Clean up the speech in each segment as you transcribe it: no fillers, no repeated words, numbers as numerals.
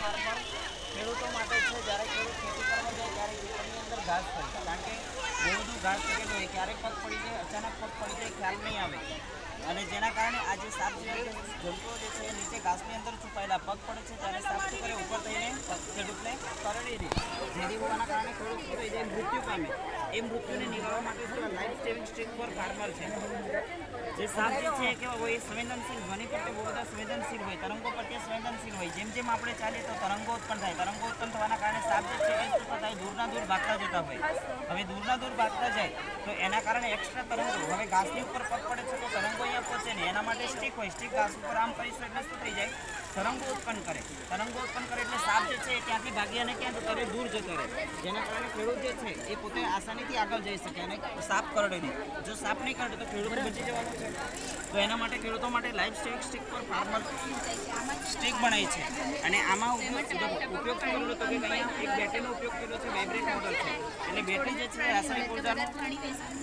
Farmer ખેડૂતો માટે છે. જ્યારે ખેડૂત ખેતી કરવા જાય ત્યારે ખેતરની અંદર ઘાસ થાય, કારણ કે બહુ બધું ઘાસ થયેલું હોય, ક્યારેક પગ પડી જાય, અચાનક પગ પડી જાય, ખ્યાલ નહીં આવે. અને જેના કારણે આ જે સાપ જેવા જંતુઓ જે છે નીચે ઘાસની અંદર છુપાયેલા પગ પડે છે, ત્યારે સાપ શું કરે, ઉપર થઈને ખેડૂતને કરડી દે. ઝેરી હોવાના કારણે ખેડૂત શું થઈ જાય, મૃત્યુ પામે. એ મૃત્યુને નિવારવા માટે life saving stick for farmer છે. જે સાપ જે છે કેવા હોય, સંવેદનશીલ, ધ્વનિ પ્રત્યે બહુ બધા સંવેદનશીલ હોય, તરંગો પ્રત્યે સંવેદનશીલ હોય. જેમ જેમ આપણે ચાલીએ તો તરંગો ઉત્પન્ન થાય. તરંગો ઉત્પન્ન થવાના કારણે સાપ જે છે એ શું થાય, દૂરના દૂર ભાગતા જતા હોય. હવે દૂરના દૂર ભાગતા જાય તો એના કારણે એક્સ્ટ્રા તરંગો, હવે ઘાસની ઉપર પગ પડે છે તો તરંગો અહીંયા પહોંચે ને, એના માટે સ્ટિક હોય. સ્ટિક ઘાસ ઉપર આમ કરીશું એટલે શું થઈ જાય, તરંગો ઉત્પન્ન કરે. તરંગો ઉત્પન્ન કરે એટલે સાપ જે છે એ ત્યાંથી ભાગી અને ક્યાં જતો રહે, દૂર જતો રહે. જેના કારણે ખેડૂત જે છે એ પોતે આસાનીથી આગળ જઈ શકે અને સાપ કરડે નહીં. જો સાપ નહીં કરડે તો ખેડૂત બચી જવાનો છે. તો એના માટે ખેડૂતો માટે લાઈફ સેવિંગ સ્ટિક પર ફાર્મર સ્ટિક બનાવી છે. અને આમાં ઉપયોગ કરેલો તો કે અહીંયા એક બેટરીનો ઉપયોગ કર્યો છે, વાઇબ્રેટ મોડલ છે. એટલે બેટરી જે છે રાસાયણિક ઉર્જાનું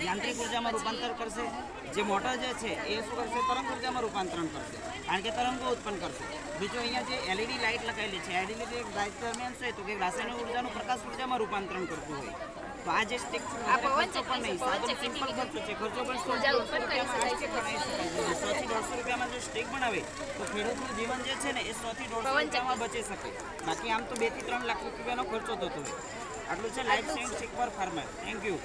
યાંત્રિક ઉર્જામાં રૂપાંતર કરશે. જે મોટર જે છે એ શું કરશે, તરંગ ઉર્જામાં રૂપાંતરણ કરશે, કારણ કે તરંગો ઉત્પન્ન કરશે. બીજું અહીંયા જે એલઈડી લાઇટ લગાવેલી છે, એલઈડી લાઇટ દરમિયાન શું તો કે રાસાયણિક ઉર્જાનું પ્રકાશ ઉર્જામાં રૂપાંતરણ કરતું હોય. તો આ જે સ્ટિક ખર્ચો પણ નહીં, સાદો સિમ્પલ ખર્ચો છે. ખર્ચો પણ 100 રૂપિયામાં આ સ્ટિક બનાવી શકાય છે. 100 થી 150 રૂપિયામાં જો સ્ટિક બનાવે તો ખેડૂતનું જીવન જે છે ને એ 100 થી 150 રૂપિયામાં બચી શકે. બાકી આમ તો 2 થી 3 લાખ રૂપિયાનો ખર્ચો થતો હોય. આટલું છે life saving stick for farmer. Thank you.